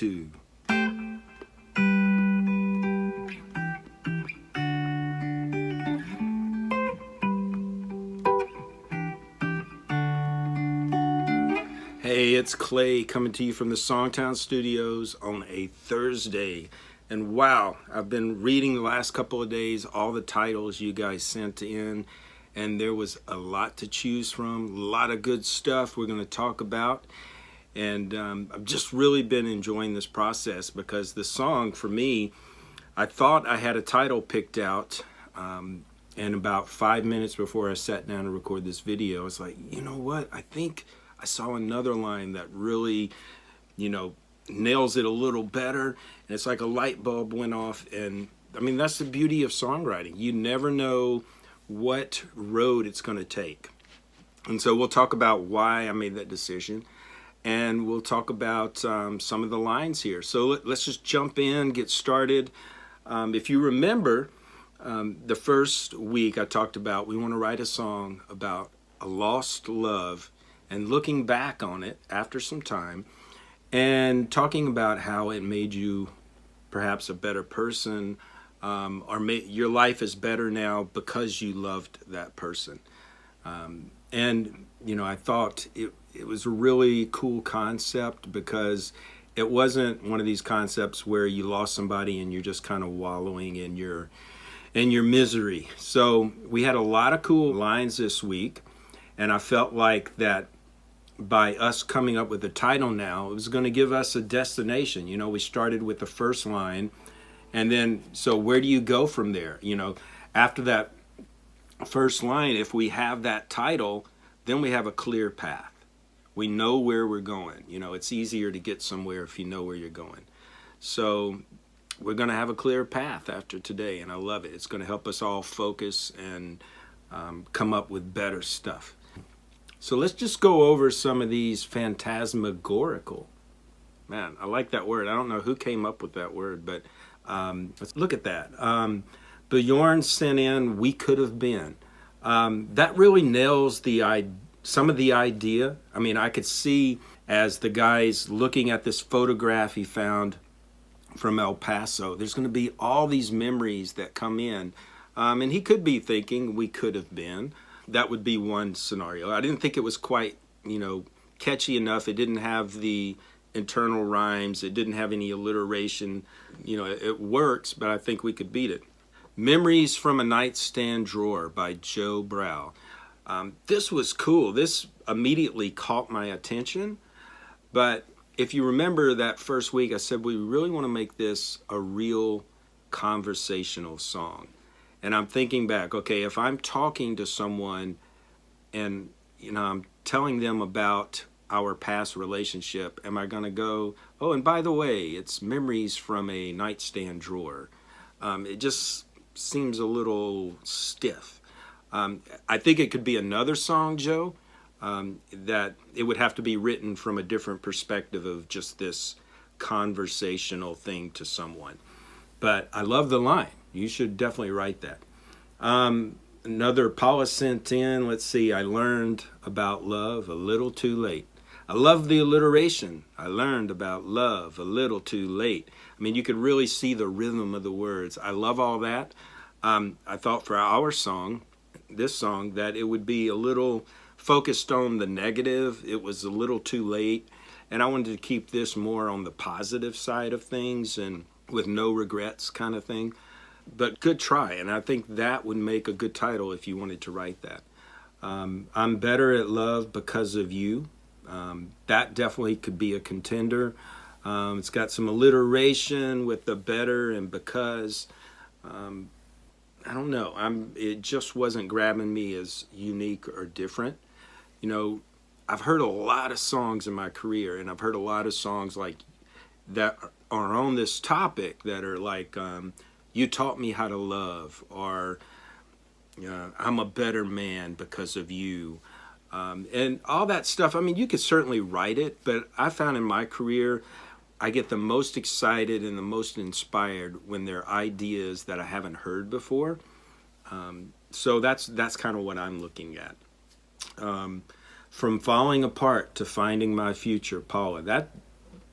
2. Hey, it's Clay coming to you from the Songtown Studios on a Thursday. And wow, I've been reading the last couple of days all the titles you guys sent in, and there was a lot to choose from, a lot of good stuff we're going to talk about. And I've just really been enjoying this process because the song, for me, I thought I had a title picked out, and about 5 minutes before I sat down to record this video, I was like, you know what, I think I saw another line that really, nails it a little better. And it's like a light bulb went off. And I mean, that's the beauty of songwriting. You never know what road it's going to take. And so we'll talk about why I made that decision. And we'll talk about some of the lines here. So let's just jump in, get started. If you remember, the first week I talked about we want to write a song about a lost love and looking back on it after some time and talking about how it made you perhaps a better person, or your life is better now because you loved that person. And I thought it was a really cool concept because it wasn't one of these concepts where you lost somebody and you're just kind of wallowing in your misery. So we had a lot of cool lines this week, and I felt like that by us coming up with a title now, it was going to give us a destination. We started with the first line, and then, so where do you go from there? After that first line, if we have that title, then we have a clear path. We know where we're going. It's easier to get somewhere if you know where you're going. So we're going to have a clear path after today, and I love it. It's going to help us all focus and come up with better stuff. So let's just go over some of these phantasmagorical. Man, I like that word. I don't know who came up with that word, but let's look at that. Bjorn sent in "We Could Have Been." That really nails some of the idea. I mean, I could see as the guy's looking at this photograph he found from El Paso, there's going to be all these memories that come in. And he could be thinking, we could have been. That would be one scenario. I didn't think it was quite, catchy enough. It didn't have the internal rhymes. It didn't have any alliteration. It works, but I think we could beat it. Memories from a Nightstand Drawer by Joe Brow. This was cool. This immediately caught my attention. But if you remember that first week, I said we really want to make this a real conversational song. And I'm thinking back, okay, if I'm talking to someone and, I'm telling them about our past relationship, am I going to go, oh, and by the way, it's memories from a nightstand drawer? It just seems a little stiff. I think it could be another song, Joe, that it would have to be written from a different perspective of just this conversational thing to someone. But I love the line. You should definitely write that. Another Paula sent in, let's see, I learned about love a little too late. I love the alliteration. I learned about love a little too late. I mean, you could really see the rhythm of the words. I love all that. I thought for our song, this song, that it would be a little focused on the negative. It was a little too late. And I wanted to keep this more on the positive side of things and with no regrets kind of thing. But good try, and I think that would make a good title if you wanted to write that. I'm better at love because of you. That definitely could be a contender. It's got some alliteration with the better and because. I don't know. It just wasn't grabbing me as unique or different. I've heard a lot of songs in my career, and I've heard a lot of songs like that are on this topic that are like, you taught me how to love, or I'm a better man because of you, and all that stuff. I mean, you could certainly write it, but I found in my career, I get the most excited and the most inspired when there are ideas that I haven't heard before. So that's kind of what I'm looking at. From falling apart to finding my future, Paula.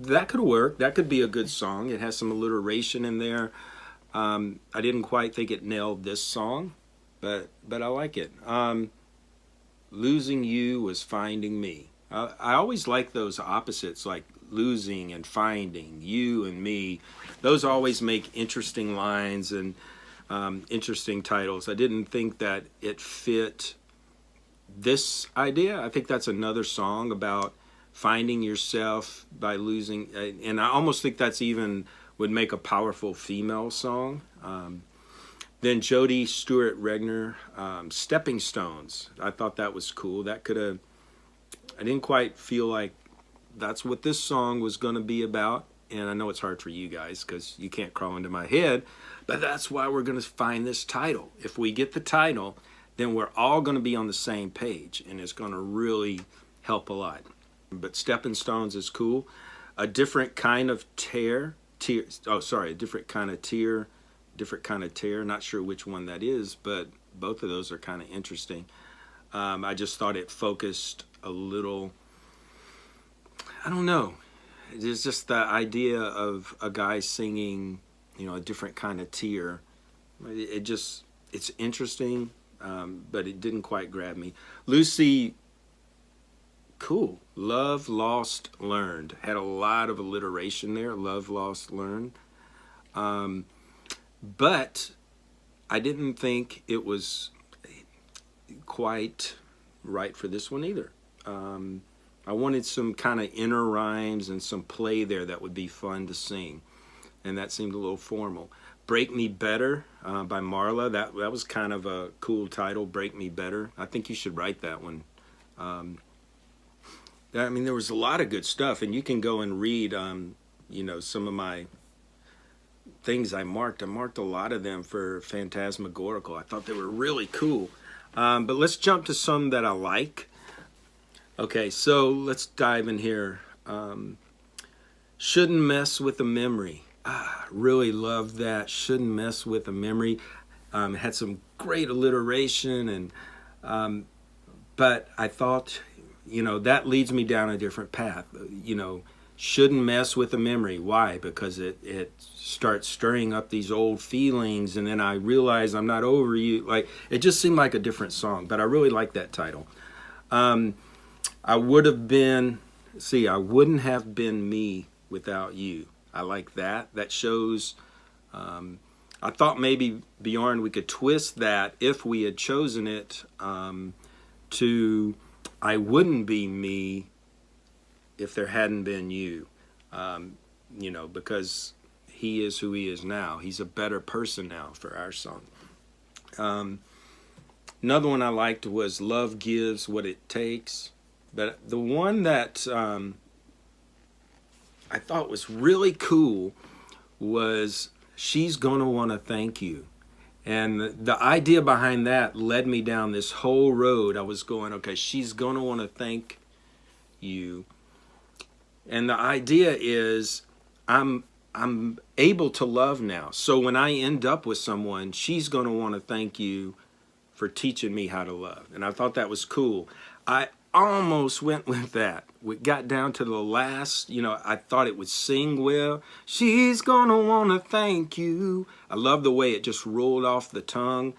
that could work. That could be a good song. It has some alliteration in there. I didn't quite think it nailed this song, but I like it. Losing you was finding me. I always like those opposites, like losing and finding, you and me. Those always make interesting lines and interesting titles. I didn't think that it fit this idea. I think that's another song about finding yourself by losing, and I almost think that's even would make a powerful female song. Then Jody Stewart Regner, Stepping Stones. I thought that was cool. That could have, I didn't quite feel like that's what this song was going to be about. And I know it's hard for you guys because you can't crawl into my head, but that's why we're going to find this title. If we get the title, then we're all going to be on the same page, and it's going to really help a lot. But Stepping Stones is cool. A different kind of tear. A different kind of tear. Different kind of tear. Not sure which one that is, but both of those are kind of interesting. I just thought it focused a little, I don't know. It's just the idea of a guy singing, a different kind of tear. It's interesting, but it didn't quite grab me. Lucy, cool. Love, Lost, Learned. Had a lot of alliteration there. Love, Lost, Learned. But I didn't think it was quite right for this one either. I wanted some kind of inner rhymes and some play there that would be fun to sing, and that seemed a little formal. Break Me Better by Marla, that was kind of a cool title, Break Me Better. I think you should write that one. I mean, there was a lot of good stuff, and you can go and read, some of my things I marked. I marked a lot of them for Phantasmagorical. I thought they were really cool. But let's jump to some that I like. Okay, so let's dive in here. Shouldn't Mess with a Memory. Really loved that. Shouldn't Mess with a Memory. Had some great alliteration, and but I thought, that leads me down a different path. Shouldn't mess with a memory. Why? Because it starts stirring up these old feelings, and then I realize I'm not over you. Like, it just seemed like a different song, but I really like that title. I wouldn't have been me without you. I like that. That shows, I thought maybe, Bjorn, we could twist that if we had chosen it to I wouldn't be me if there hadn't been you, because he is who he is now. He's a better person now for our song. Another one I liked was Love Gives What It Takes. But the one that I thought was really cool was She's Gonna Wanna Thank You. And the idea behind that led me down this whole road. I was going, okay, she's gonna wanna thank you. And the idea is I'm able to love now. So when I end up with someone, she's going to want to thank you for teaching me how to love. And I thought that was cool. I almost went with that. We got down to the last, I thought it would sing well. She's going to want to thank you. I love the way it just rolled off the tongue.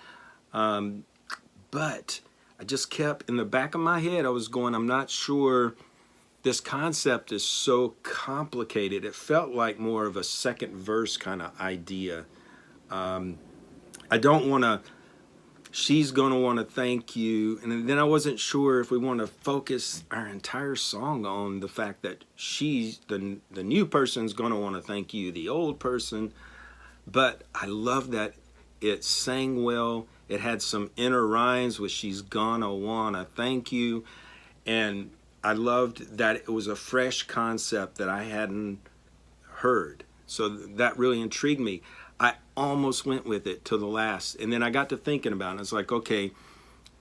But I just kept in the back of my head, I was going, I'm not sure. This concept is so complicated. It felt like more of a second verse kind of idea. I don't want to, she's going to want to thank you. And then I wasn't sure if we want to focus our entire song on the fact that she's, the new person's going to want to thank you, the old person. But I love that it sang well. It had some inner rhymes with she's gonna wanna thank you. And I loved that it was a fresh concept that I hadn't heard. So that really intrigued me. I almost went with it to the last. And then I got to thinking about it. It's like, okay,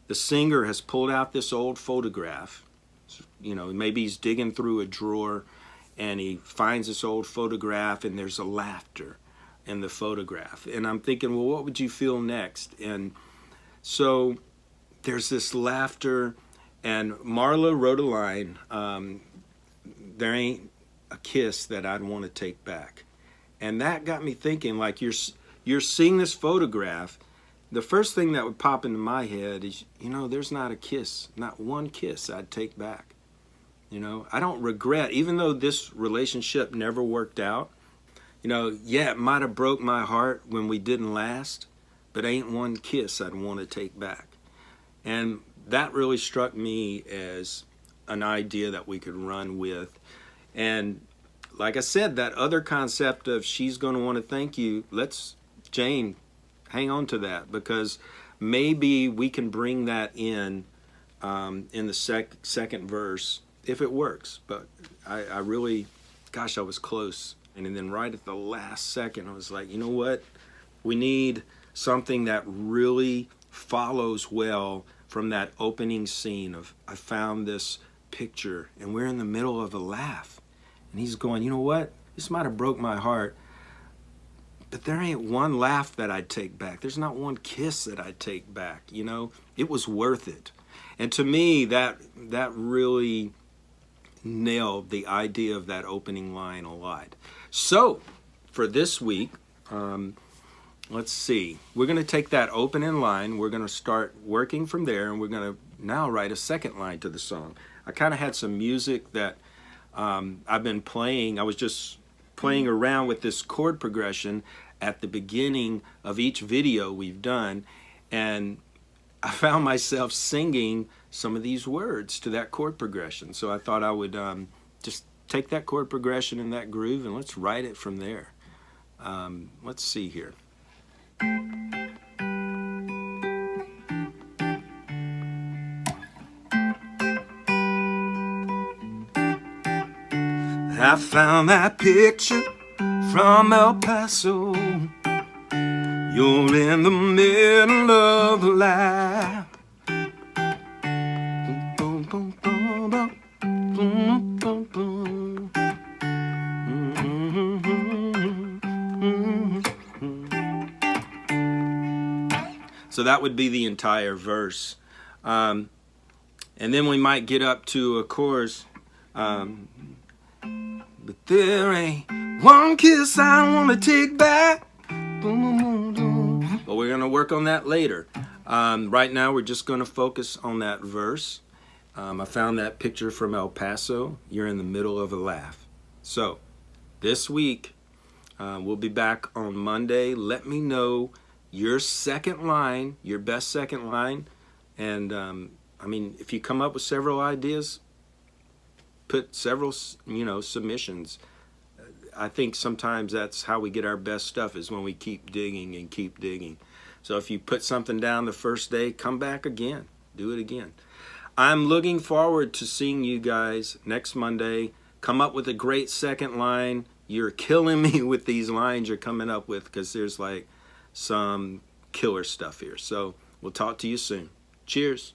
the singer has pulled out this old photograph. Maybe he's digging through a drawer and he finds this old photograph and there's a laughter in the photograph. And I'm thinking, well, what would you feel next? And so there's this laughter. And Marla wrote a line, there ain't a kiss that I'd want to take back. And that got me thinking, like, you're seeing this photograph. The first thing that would pop into my head is, you know, there's not a kiss, not one kiss I'd take back. You know, I don't regret, even though this relationship never worked out, you know, yeah, it might have broke my heart when we didn't last, but ain't one kiss I'd want to take back. And that really struck me as an idea that we could run with. And like I said, that other concept of she's going to want to thank you, Jane, hang on to that, because maybe we can bring that in the second verse if it works. But I really, gosh, I was close. And then right at the last second, I was like, you know what? We need something that really follows well from that opening scene of, I found this picture and we're in the middle of a laugh. And he's going, you know what? This might have broke my heart, but there ain't one laugh that I'd take back. There's not one kiss that I'd take back. You know, it was worth it. And to me, that really nailed the idea of that opening line a lot. So for this week, let's see. We're going to take that opening line. We're going to start working from there, and we're going to now write a second line to the song. I kind of had some music that I've been playing. I was just playing around with this chord progression at the beginning of each video we've done, and I found myself singing some of these words to that chord progression. So I thought I would just take that chord progression and that groove and let's write it from there. Let's see here. I found that picture from El Paso. You're in the middle of the life. So that would be the entire verse. And then we might get up to a chorus. But there ain't one kiss I want to take back. But we're going to work on that later. Right now we're just going to focus on that verse. I found that picture from El Paso. You're in the middle of a laugh. So this week we'll be back on Monday. Let me know your second line, your best second line. And I mean, if you come up with several ideas, put several, submissions. I think sometimes that's how we get our best stuff, is when we keep digging and keep digging. So if you put something down the first day, come back again. Do it again. I'm looking forward to seeing you guys next Monday. Come up with a great second line. You're killing me with these lines you're coming up with, because there's like some killer stuff here. So we'll talk to you soon. Cheers.